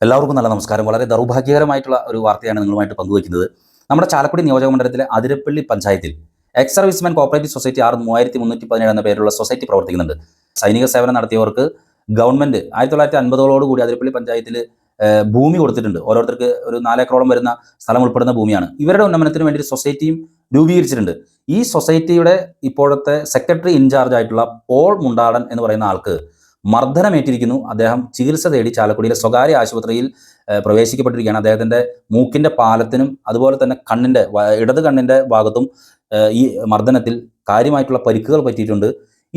എല്ലാവർക്കും നല്ല നമസ്കാരം. വളരെ ദൗർഭാഗ്യകരമായിട്ടുള്ള ഒരു വാർത്തയാണ് നിങ്ങളുമായിട്ട് പങ്കുവയ്ക്കുന്നത്. നമ്മുടെ ചാലക്കുടി നിയോജക മണ്ഡലത്തിലെ അതിരപ്പള്ളി പഞ്ചായത്തിൽ എക്സ് സർവീസ്മെൻ കോപ്പറേറ്റീവ് സൊസൈറ്റി 6317 എന്ന പേരുള്ള സൊസൈറ്റി പ്രവർത്തിക്കുന്നുണ്ട്. സൈനിക സേവനം നടത്തിയവർക്ക് ഗവൺമെന്റ് 1950 അതിരപ്പള്ളി പഞ്ചായത്തിൽ ഭൂമി കൊടുത്തിട്ടുണ്ട്. ഓരോരുത്തർക്ക് ഒരു 4 ഏക്കറോളം വരുന്ന സ്ഥലം ഉൾപ്പെടുന്ന ഭൂമിയാണ്. ഇവരുടെ ഉന്നമനത്തിന് വേണ്ടി ഒരു സൊസൈറ്റിയും രൂപീകരിച്ചിട്ടുണ്ട്. ഈ സൊസൈറ്റിയുടെ ഇപ്പോഴത്തെ സെക്രട്ടറി ഇൻചാർജ് ആയിട്ടുള്ള പോൾ മുണ്ടാടൻ എന്ന് പറയുന്ന ആൾക്ക് മർദ്ദനമേറ്റിരിക്കുന്നു. അദ്ദേഹം ചികിത്സ തേടി ചാലക്കുടിയിലെ സ്വകാര്യ ആശുപത്രിയിൽ പ്രവേശിക്കപ്പെട്ടിരിക്കുകയാണ്. അദ്ദേഹത്തിൻ്റെ മൂക്കിൻ്റെ പാലത്തിനും അതുപോലെ തന്നെ ഇടത് കണ്ണിൻ്റെ ഭാഗത്തും ഈ മർദ്ദനത്തിൽ കാര്യമായിട്ടുള്ള പരിക്കുകൾ പറ്റിയിട്ടുണ്ട്.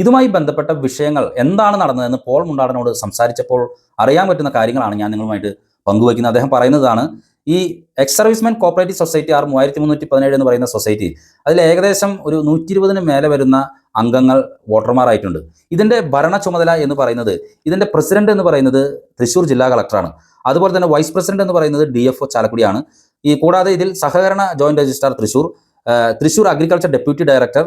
ഇതുമായി ബന്ധപ്പെട്ട വിഷയങ്ങൾ എന്താണ് നടന്നതെന്ന് പോൾ മുണ്ടാടനോട് സംസാരിച്ചപ്പോൾ അറിയാൻ പറ്റുന്ന കാര്യങ്ങളാണ് ഞാൻ നിങ്ങളുമായിട്ട് പങ്കുവയ്ക്കുന്നത്. അദ്ദേഹം പറയുന്നതാണ്, ഈ എക്സ് സർവീസ്മെൻ കോപ്പറേറ്റീവ് സൊസൈറ്റി 6317 എന്ന് പറയുന്ന സൊസൈറ്റി, അതിൽ ഏകദേശം ഒരു 120 മേലെ വരുന്ന അംഗങ്ങൾ വോട്ടർമാരായിട്ടുണ്ട്. ഇതിൻ്റെ ഭരണ ചുമതല എന്ന് പറയുന്നത്, ഇതിൻ്റെ പ്രസിഡന്റ് എന്ന് പറയുന്നത് തൃശ്ശൂർ ജില്ലാ കളക്ടറാണ്. അതുപോലെ തന്നെ വൈസ് പ്രസിഡന്റ് എന്ന് പറയുന്നത് DFO ചാലക്കുടിയാണ്. കൂടാതെ ഇതിൽ സഹകരണ joint registrar Thrissur agriculture deputy director,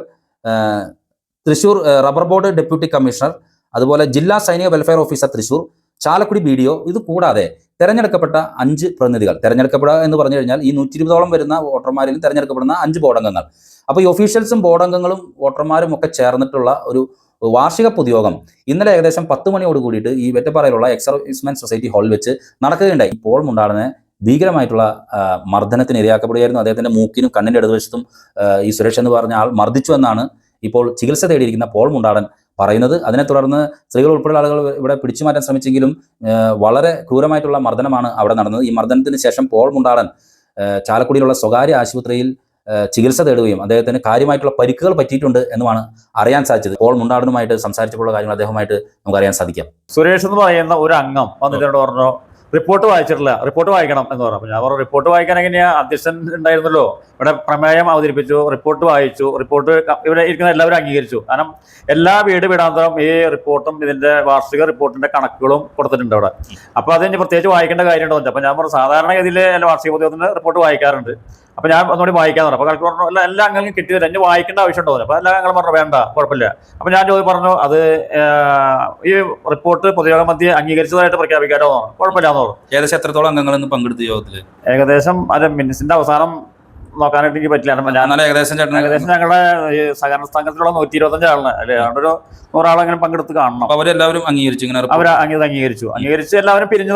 Thrissur rubber board deputy commissioner, അതുപോലെ ജില്ലാ സൈനിക welfare officer Thrissur, Chalakudy BDO. ഇത് കൂടാതെ തെരഞ്ഞെടുക്കപ്പെട്ട 5 പ്രതിനിധികൾ. തെരഞ്ഞെടുക്കപ്പെടുക എന്ന് പറഞ്ഞു കഴിഞ്ഞാൽ ഈ 120ഓളം വരുന്ന വോട്ടർമാരിൽ തെരഞ്ഞെടുക്കപ്പെടുന്ന 5 ബോർഡംഗങ്ങൾ. അപ്പോൾ ഈ ഒഫീഷ്യൽസും ബോർഡംഗങ്ങളും വോട്ടർമാരും ഒക്കെ ചേർന്നിട്ടുള്ള ഒരു വാർഷിക പൊതുയോഗം ഇന്നലെ ഏകദേശം 10 മണിയോട് കൂടിയിട്ട് ഈ വെറ്റപ്പാറയിലുള്ള എക്സ് സർവീസ്മെൻ സൊസൈറ്റി ഹാളിൽ വെച്ച് നടക്കുകയുണ്ടായി. പോൾ മുണ്ടാടനെ ഭീകരമായിട്ടുള്ള മർദ്ദനത്തിന് ഇരയാക്കപ്പെടുകയായിരുന്നു. അദ്ദേഹത്തിൻ്റെ മൂക്കിനും കണ്ണിൻ്റെ ഇടതുവശത്തും ഈ സുരേഷ് എന്ന് പറഞ്ഞ ആൾ മർദ്ദിച്ചു എന്നാണ് ഇപ്പോൾ ചികിത്സ തേടിയിരിക്കുന്ന പോൾ മുണ്ടാടൻ പറയുന്നത്. അതിനെ തുടർന്ന് സ്ത്രീകൾ ഉൾപ്പെടെയുള്ള ആളുകൾ ഇവിടെ പിടിച്ചു മാറ്റാൻ ശ്രമിച്ചെങ്കിലും വളരെ ക്രൂരമായിട്ടുള്ള മർദ്ദനമാണ് അവിടെ നടന്നത്. ഈ മർദ്ദനത്തിന് ശേഷം പോൾ മുണ്ടാടൻ ചാലക്കുടിയിലുള്ള സ്വകാര്യ ആശുപത്രിയിൽ ചികിത്സ തേടുകയും അദ്ദേഹത്തിന് കാര്യമായിട്ടുള്ള പരിക്കുകൾ പറ്റിയിട്ടുണ്ട് എന്നുമാണ് അറിയാൻ സാധിച്ചത്. പോൾ മുണ്ടാടനുമായിട്ട് സംസാരിച്ചപ്പോൾ കാര്യങ്ങൾ അദ്ദേഹമായിട്ട് നമുക്ക് അറിയാൻ സാധിക്കാം. സുരേഷ് എന്ന് പറയുന്ന ഒരു അംഗം വന്നിട്ട് പറഞ്ഞു, റിപ്പോർട്ട് വായിച്ചിട്ടില്ല, റിപ്പോർട്ട് വായിക്കണം എന്ന് പറഞ്ഞു. ഞാൻ പറഞ്ഞു, റിപ്പോർട്ട് വായിക്കാൻ എങ്ങനെയാ, അധ്യക്ഷൻ ഉണ്ടായിരുന്നല്ലോ, ഇവിടെ പ്രമേയം അവതരിപ്പിച്ചു, റിപ്പോർട്ട് വായിച്ചു, റിപ്പോർട്ട് ഇവിടെ ഇരിക്കുന്ന എല്ലാവരും അംഗീകരിച്ചു. കാരണം എല്ലാ വീടാന്തരം ഈ റിപ്പോർട്ടും ഇതിന്റെ വാർഷിക റിപ്പോർട്ടിന്റെ കണക്കുകളും കൊടുത്തിട്ടുണ്ട് അവിടെ. അപ്പൊ അത് ഇനി പ്രത്യേകിച്ച് വായിക്കേണ്ട കാര്യമുണ്ടോ? അപ്പൊ ഞാൻ പറഞ്ഞു, സാധാരണഗതിയിൽ വാർഷിക പൊതുയോഗത്തിന് റിപ്പോർട്ട് വായിക്കാറുണ്ട്, അപ്പൊ ഞാൻ ഒന്നുകൂടി വായിക്കാൻ പറഞ്ഞു. അപ്പൊ കളക്ടർ പറഞ്ഞു, എല്ലാ അംഗങ്ങളും കിട്ടിയത് എന്നെ വായിക്കേണ്ട ആവശ്യമുണ്ടോ? അപ്പൊ എല്ലാ അംഗങ്ങളും പറഞ്ഞു വേണ്ട, കുഴപ്പമില്ല. അപ്പൊ ഞാൻ പറഞ്ഞു, അത് ഈ റിപ്പോർട്ട് പൊതുയോഗം മധ്യേ അംഗീകരിച്ചതായിട്ട് പ്രഖ്യാപിക്കാനോ? കുഴപ്പമില്ലാന്ന് പറഞ്ഞു. ഏകദേശം എത്രത്തോളം അംഗങ്ങൾ പങ്കെടുത്ത യോഗത്തിൽ? ഏകദേശം അത് മിനിറ്റ്സിന്റെ അവസാനം നോക്കാനായിട്ട് എനിക്ക് പറ്റില്ല. ഏകദേശം ഞങ്ങളുടെ ഈ സഹകരണ സംഘത്തിലുള്ള 125 ആളിന് അല്ലെ, ഒരു 100 ആളെങ്കിലും പങ്കെടുത്ത് കാണണം. അവരെല്ലാവരും അംഗീകരിച്ചു. അവർ അംഗീകരിച്ച് എല്ലാവരും പിരിഞ്ഞ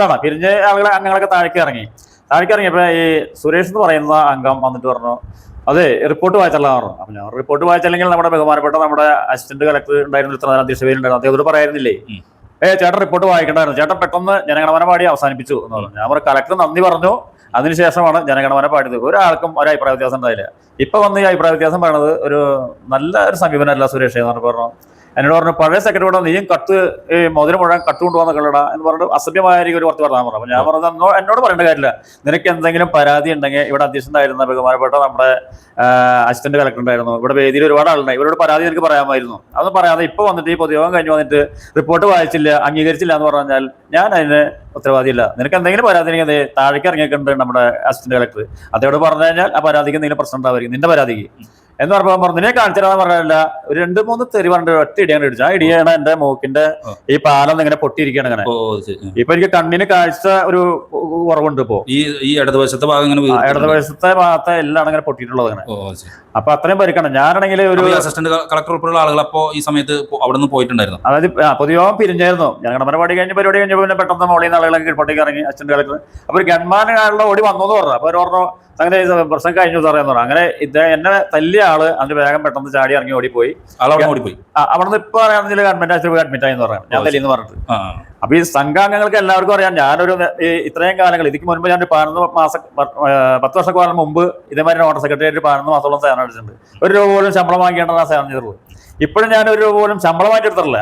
അംഗങ്ങളൊക്കെ താഴേക്ക് ഇറങ്ങിയപ്പോ ഈ സുരേഷ് എന്ന് പറയുന്ന അംഗം വന്നിട്ട് പറഞ്ഞു, അതെ റിപ്പോർട്ട് വായിച്ചല്ല പറഞ്ഞു. അപ്പൊ ഞാൻ റിപ്പോർട്ട് വായിച്ചല്ലെങ്കിൽ നമ്മുടെ ബഹുമാനപ്പെട്ട നമ്മുടെ അസിസ്റ്റന്റ് കളക്ടർ ഉണ്ടായിരുന്നു, ഇത്ര നേരം അധ്യക്ഷതയിലുണ്ടായിരുന്നു, അദ്ദേഹത്തോട് പറയായിരുന്നില്ലേ, ചേട്ടൻ റിപ്പോർട്ട് വായിക്കണ്ടായിരുന്നു, ചേട്ടൻ പെട്ടെന്ന് ജനഗണമന പാടി അവസാനിപ്പിച്ചു എന്ന് പറഞ്ഞു. ഞാൻ പറഞ്ഞു, കളക്ടർ നന്ദി പറഞ്ഞു, അതിനുശേഷമാണ് ജനഗണമന പാടിയത്. ഒരാൾക്കും ഒരു അഭിപ്രായ വ്യത്യാസം ഉണ്ടായില്ല. ഇപ്പൊ വന്ന് ഈ അഭിപ്രായ വ്യത്യാസം പറയണത് ഒരു നല്ല ഒരു സമീപനമല്ല സുരേഷ് എന്ന് പറഞ്ഞു. എന്നോട് പറഞ്ഞു, പഴയ സെക്രട്ടറിയോട് നീയും മോതിരം മുഴുവൻ കട്ടുകൊണ്ടുപോകാൻ കളടാ എന്ന് പറഞ്ഞിട്ട് അസഭ്യമായ ഒരു വാർത്ത പറഞ്ഞാൽ പറഞ്ഞു. അപ്പൊ ഞാൻ പറഞ്ഞു, എന്നോട് പറയേണ്ട കാര്യമില്ല, നിനക്ക് എന്തെങ്കിലും പരാതി ഉണ്ടെങ്കിൽ ഇവിടെ അധ്യക്ഷനായിരുന്ന ബഹുമാനപ്പെട്ട നമ്മുടെ അസിസ്റ്റന്റ് കളക്ടർ ഉണ്ടായിരുന്നു, ഇവിടെ വേദിയിൽ ഒരുപാട് ആളുണ്ടായി, ഇവരോട് പരാതി എനിക്ക് പറയാമായിരുന്നു. അതൊന്നും പറയാതെ ഇപ്പൊ വന്നിട്ട് ഈ പൊതുയോഗം കഴിഞ്ഞ് വന്നിട്ട് റിപ്പോർട്ട് വായിച്ചില്ല, അംഗീകരിച്ചില്ല എന്ന് പറഞ്ഞാൽ ഞാൻ അതിന് ഉത്തരവാദിയില്ല. നിനക്ക് എന്തെങ്കിലും പരാതി ഉണ്ടെങ്കിൽ അത് താഴേക്ക് ഇറങ്ങിയിട്ടുണ്ട് നമ്മുടെ അസിസ്റ്റന്റ് കളക്ടർ, അതോട് പറഞ്ഞു കഴിഞ്ഞാൽ ആ പരാതിക്ക് എന്തെങ്കിലും പ്രശ്നം ഉണ്ടാവുമായിരിക്കും, നിന്റെ പരാതിക്ക് എന്ന് പറഞ്ഞപ്പോൾ പറഞ്ഞു, നിന്നെ കാണിച്ചാൽ പറഞ്ഞല്ല, ഒരു 2-3 തെറി പറഞ്ഞിട്ട് ഒറ്റ ഇടിയാണ് ഇടിച്ചു. ആ ഇടിയാണ് എന്റെ മൂക്കിന്റെ ഈ പാലം ഇങ്ങനെ പൊട്ടിയിരിക്കുകയാണ്. അങ്ങനെ ഇപ്പൊ എനിക്ക് കണ്ണിന് കാഴ്ച ഒരു കുറവുണ്ട്. ഇപ്പോ ഈ ഇടതുവശത്തെ ഭാഗത്തെ എല്ലാം അങ്ങനെ പൊട്ടിയിട്ടുള്ളത് അങ്ങനെ. അപ്പൊ അത്രയും പരിക്കണം. ഞാനാണെങ്കിൽ ഒരു അസിസ്റ്റന്റ് കളക്ടർ ഉൾപ്പെടെയുള്ള ആളുകൾ അപ്പോ ഈ സമയത്ത് അവിടെ നിന്ന് പോയിട്ടുണ്ടായിരുന്നു. അതായത് പൊതുയോഗം പിരിഞ്ഞായിരുന്നു. ഞങ്ങളുടെ പരിപാടി കഴിഞ്ഞപ്പോൾ പിന്നെ പെട്ടെന്ന് മോളിൽ നിന്ന് ആളുകളൊക്കെ കീഴ്പോട്ടേക്ക് ഇറങ്ങി അസിസ്റ്റന്റ് കളക്ടർ. അപ്പൊ ഒരു ഗൺമാനുള്ള ഓടി വന്നു എന്ന് പറഞ്ഞു. അപ്പൊ അവർ പറഞ്ഞു, അങ്ങനെ പ്രശ്നം കഴിഞ്ഞു പറയാന്ന് പറഞ്ഞു. അങ്ങനെ എന്നെ തല്ലിയ ആള് അതിന് വേഗം പെട്ടെന്ന് ചാടി ഇറങ്ങി ഓടിപ്പോയി. അവിടുന്ന് ഇപ്പൊ അറിയാമെങ്കിൽ ഗവൺമെന്റ് ആശുപത്രി അഡ്മിറ്റ് ആയെന്ന് പറയാം, ഞാൻ തല്ലിന്ന് പറഞ്ഞിട്ട്. അപ്പൊ ഈ സംഘാംഗങ്ങൾക്ക് എല്ലാവർക്കും അറിയാം, ഞാനൊരു ഇത്രയും കാലങ്ങൾ ഇതിക്ക് മുൻപ് ഞാൻ 10 വർഷക്കാലം മുമ്പ് ഇതേമാതിരി നോട്ട സെക്രട്ടറിയായിട്ട് 11 മാസത്തോളം സേവനം അടിച്ചിട്ടുണ്ട്. 1 രൂപ പോലും ശമ്പളം വാങ്ങിക്കേണ്ടതാണ് സേവനം ചെയ്തിട്ടുള്ളൂ. ഇപ്പോഴും ഞാൻ 1 രൂപ പോലും ശമ്പളം വാങ്ങിച്ചെടുത്തിട്ടില്ല.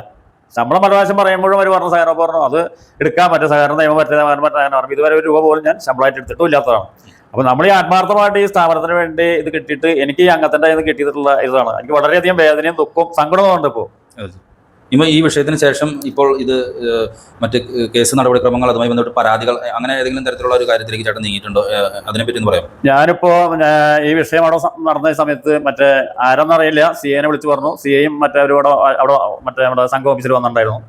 ശമ്പളം പ്രാവശ്യം പറയുമ്പോഴും അവർ പറഞ്ഞ സഹകരണം പറഞ്ഞു, അത് എടുക്കാൻ പറ്റും, സഹകരണ നിയമം പറ്റുന്ന ഇതുവരെ 1 രൂപ പോലും ഞാൻ ശമ്പളമായിട്ട് എടുത്തിട്ടും ഇല്ലാത്തതാണ്. അപ്പൊ നമ്മൾ ഈ ആത്മാർത്ഥമായിട്ട് ഈ സ്ഥാപനത്തിന് വേണ്ടി ഇത് കിട്ടിയിട്ട് എനിക്ക് ഈ അംഗത്തിന്റെ ഇത് കിട്ടിയിട്ടുള്ള ഇതാണ്. എനിക്ക് വളരെയധികം വേദനയും ദുഃഖവും സങ്കടവും ഉണ്ട്. ഇപ്പോൾ ഈ വിഷയത്തിന് ശേഷം ഇപ്പോൾ ഇത് മറ്റ് കേസ് നടപടിക്രമങ്ങൾ, അതുമായി ബന്ധപ്പെട്ട് പരാതികൾ, അങ്ങനെ ഏതെങ്കിലും തരത്തിലുള്ള ഒരു കാര്യത്തിലേക്ക് ചേട്ടൻ നീങ്ങിയിട്ടുണ്ടോ? അതിനെപ്പറ്റി ഒന്ന് പറയാം. ഞാനിപ്പോ ഈ വിഷയം അവിടെ നടന്ന സമയത്ത് മറ്റേ ആരെന്നറിയില്ല, CA വിളിച്ചു പറഞ്ഞു. CAയും മറ്റേ അവിടെ മറ്റേ നമ്മുടെ സംഘം ഓഫീസിൽ വന്നിട്ടുണ്ടായിരുന്നു.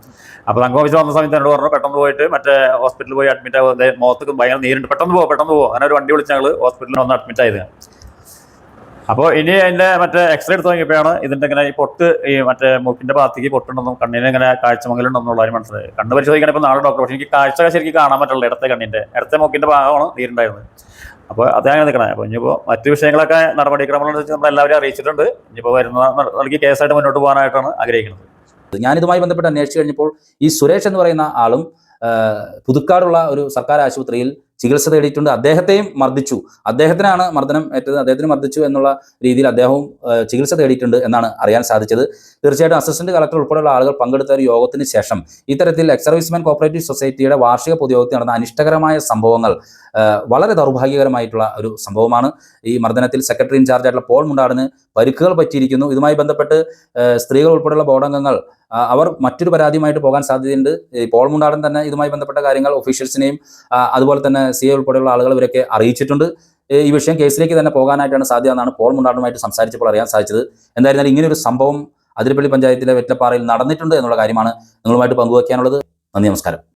അപ്പോൾ സംഘം ഓഫീസിൽ വന്ന സമയത്ത് എന്നോട് പറഞ്ഞു പെട്ടെന്ന് പോയിട്ട് മറ്റേ ഹോസ്പിറ്റലിൽ പോയി അഡ്മിറ്റ് ആവുക, മുഖത്ത് ഭയങ്കര നീരുണ്ട്, പെട്ടെന്ന് പോകും അങ്ങനെ ഒരു വണ്ടി വിളിച്ച് ഞങ്ങൾ ഹോസ്പിറ്റലിൽ വന്ന് അഡ്മിറ്റ് ആയത്. അപ്പോൾ ഇനി അതിൻ്റെ മറ്റേ എക്സ്റേ എടുത്ത് നോക്കിയപ്പോഴാണ് ഇതിൻ്റെ ഇങ്ങനെ ഈ പൊട്ട് ഈ മറ്റേ മൂക്കിൻ്റെ ഭാഗത്തേക്ക് പൊട്ടുണ്ടെന്നും കണ്ണിന് ഇങ്ങനെ കാഴ്ചമംഗലുണ്ടെന്നുള്ള കാര്യം മനസ്സിലായി. കണ്ണ് പരിശോധിക്കാൻ ഇപ്പോൾ നാളെ ഡോക്ടർ, പക്ഷേ എനിക്ക് കാഴ്ച ശരിക്കും കാണാൻ പറ്റുള്ളൂ ഇടത്തെ മൂക്കിൻ്റെ ഭാഗമാണ് നീരുണ്ടായിരുന്നത്. അപ്പോൾ അതങ്ങനെ നിൽക്കണേ. അപ്പോൾ ഇനിയിപ്പോൾ മറ്റു വിഷയങ്ങളൊക്കെ നടപടിക്രമങ്ങളനുസരിച്ച് നമ്മളെല്ലാവരും അറിയിച്ചിട്ടുണ്ട്. ഇനിയിപ്പോൾ നൽകി കേസായിട്ട് മുന്നോട്ട് പോകാനായിട്ടാണ് ആഗ്രഹിക്കുന്നത്. ഞാനിതുമായി ബന്ധപ്പെട്ട് അന്വേഷിച്ച് കഴിഞ്ഞപ്പോൾ ഈ സുരേഷ് എന്ന് പറയുന്ന ആളും പുതുക്കാടുള്ള ഒരു സർക്കാർ ആശുപത്രിയിൽ ചികിത്സ തേടിയിട്ടുണ്ട്. അദ്ദേഹത്തെയും മർദ്ദിച്ചു, അദ്ദേഹത്തിനാണ് മർദ്ദനം ഏറ്റത്, അദ്ദേഹത്തിന് മർദ്ദിച്ചു എന്നുള്ള രീതിയിൽ അദ്ദേഹവും ചികിത്സ തേടിയിട്ടുണ്ട് എന്നാണ് അറിയാൻ സാധിച്ചത്. തീർച്ചയായിട്ടും അസിസ്റ്റന്റ് കളക്ടർ ഉൾപ്പെടെയുള്ള ആളുകൾ പങ്കെടുത്ത ഒരു യോഗത്തിന് ശേഷം ഇത്തരത്തിൽ എക്സ് സർവീസ്മെൻ കോപ്പറേറ്റീവ് സൊസൈറ്റിയുടെ വാർഷിക പൊതുയോഗത്തിൽ നടന്ന അനിഷ്ടകരമായ സംഭവങ്ങൾ വളരെ ദൗർഭാഗ്യകരമായിട്ടുള്ള ഒരു സംഭവമാണ്. ഈ മർദ്ദനത്തിൽ സെക്രട്ടറി ഇൻചാർജ് ആയിട്ടുള്ള പോൾ മുണ്ടാടിന് പരിക്കുകൾ പറ്റിയിരിക്കുന്നു. ഇതുമായി ബന്ധപ്പെട്ട് സ്ത്രീകൾ ഉൾപ്പെടെയുള്ള ബോർഡംഗങ്ങൾ അവർ മറ്റൊരു പരാതിയുമായിട്ട് പോകാൻ സാധ്യതയുണ്ട്. പോൾ മുണ്ടാടൻ തന്നെ ഇതുമായി ബന്ധപ്പെട്ട കാര്യങ്ങൾ ഒഫീഷ്യൽസിനെയും അതുപോലെ തന്നെ CA ഉൾപ്പെടെയുള്ള ആളുകൾ ഇവരൊക്കെ അറിയിച്ചിട്ടുണ്ട്. ഈ വിഷയം കേസിലേക്ക് തന്നെ പോകാനായിട്ടാണ് സാധ്യത എന്നാണ് പോൾ മുണ്ടാടനുമായിട്ട് സംസാരിച്ചപ്പോൾ അറിയാൻ സാധിച്ചത്. എന്തായിരുന്നാലും ഇങ്ങനെയൊരു സംഭവം അതിരപ്പള്ളി പഞ്ചായത്തിലെ വെറ്റലപ്പാറയിൽ നടന്നിട്ടുണ്ട് എന്നുള്ള കാര്യമാണ് നിങ്ങളുമായിട്ട് പങ്കുവയ്ക്കാനുള്ളത്. നന്ദി, നമസ്കാരം.